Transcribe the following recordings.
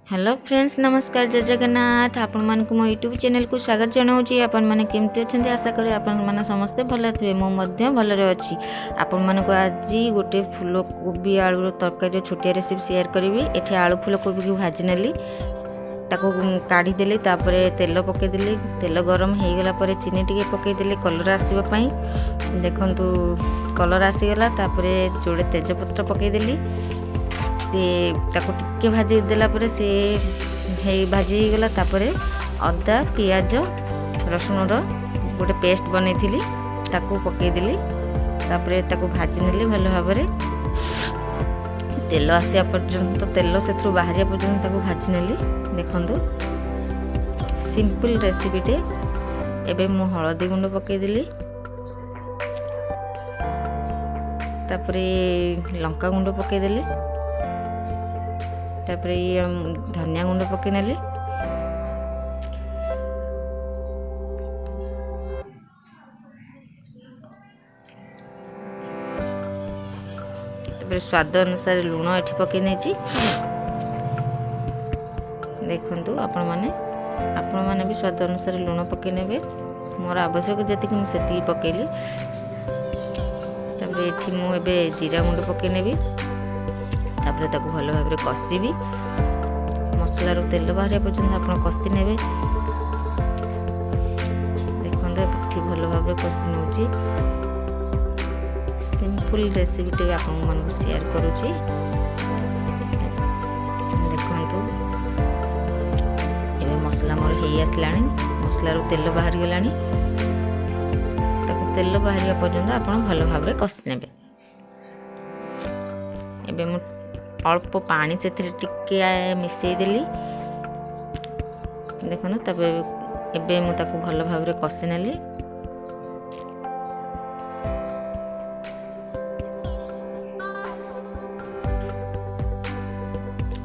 Hello friends नमस्कार जय जगन्नाथ आपण मानक मो यूट्यूब चैनल को स्वागत जनाऊँगी। आपण मैंने केमती अच्छा आशा करें आपण मैंने समस्ते भल थे मुझे भलरे अच्छी। आपण मानक आज गोटे फूल कोबी आलू तरकारी छोटिया रेसिपी शेयर करी। एठी आलू फूल कोबी को भाजी नेली ताको काढ़ी देली तापर तेल पकेदेली तेल गरम हो गला पर चीनी टिके पकेदेली कलर आसीबा पई देखंतु कलर आसीगला तापर जोड़े तेजपत्र पकेदेली से ताको टिके भाजी देला पर से भाजी गला तापर अदा पियाज रसुण रो गोटे पेस्ट बनैथिली ताको पकेदेली तापर ताको भाजी नेली भल भाबरे तेल आसिया पर्यंत तेल से बाहरिया पर्यंत ताको भाजी नेली। देखंतु सिंपल रेसिपीटे एबे मु हळदी गुंड पकेदेली तापर लंका गुंड पकेदेली तापर धनिया गुंड पके नेली तापर स्वाद अनुसार लूण एठी पके नेची। देखंतु आपण माने भी स्वाद अनुसार लूण पके नेबे मोर आवश्यक जति मु सेति पकेली तापर एठी मु एबे जीरा गुंड पके नेबी तापर ताको भल भाबरे कषिबी मसला रो तेल बाहरिया पर्यंत आपण कषि नेबे। देखंतु एठी भल भाबरे कषि नउची सिंपल रेसिपी टे आपण मन को शेयर करूची। देखंतु एबे मसला मोर हेई आसलानी मसला रो तेल बाहरी गलानी ताको तेल बाहरिया पर्यंत आपण भल भाबरे कषि नेबे। एबे मु अल्प पानी से टिके मिसई देली देखो तब एबे मु ताको भल भाबरे कषि नेली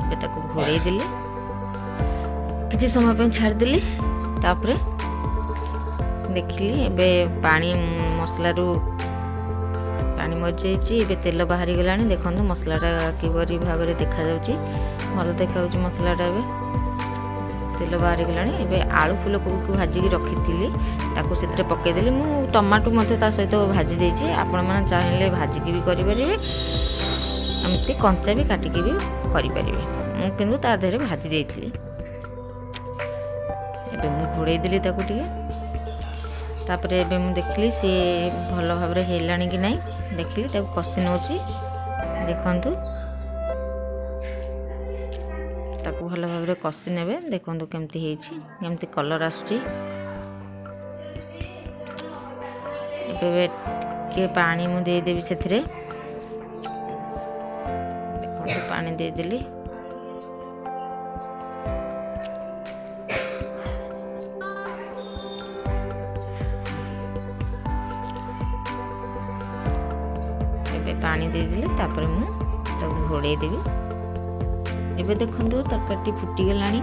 एबे ताको घोड़े देली किछि समय पे छाड़ देली तापरे देखली एबे पानी मसला रू पानी मरजाइछि एबे तेल बाहरी गलानी। देखंतु मसलाटा किबरी भाबरे देखा जाउछि भल देखा जाउछि मसलाटा एबे तेल बाहरी गलानी। एबे आलू फूल कोबी को भाजी की रखिथिली ताको सेतरे पके देली मु टमाटो मते ता सहित भाजी देछि आपण माने चाहिले भाजी की भी करि परिबे एमती कंचा भी काटी की भी करि परिबे मु किंतु ता देरे भाजी देथिली एबे मु घोड़े देली ताको टिके तापर एबे मु देखली से भल भाबरे हेलानी कि नाही देखली ताको कषि नउची। देखंतु ताको भल भाबरे कषि नेबे देखंतु केमती हेछि केमती कलर आसुची। एबे के पानी मु दे देबी सेथरे देखंतु पानी दे देली पानी दे दिले तापर मु ताको घोड़े देबी। एबे देखंतु तरकारी फुटी गलानी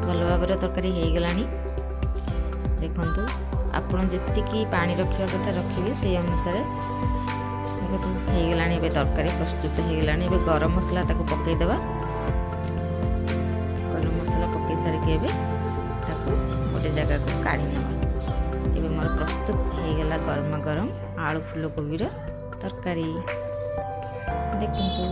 भल भाबरे तरकारी हे गलानी। देखंतु आपण जति की पानी रखिया कथा रखिबे से अनुसार देखंतु हे गलानी एबे तरकारी प्रस्तुत हे गलानी। एबे गरम मसला ताको पके देबा गरम मसला पके सार के एबे ताको गोटे जगह को काढी नबा। एबे मोर प्रस्तुत हे गला गरम गरम आलू फूल कोबी रो तरकारी। देखंतु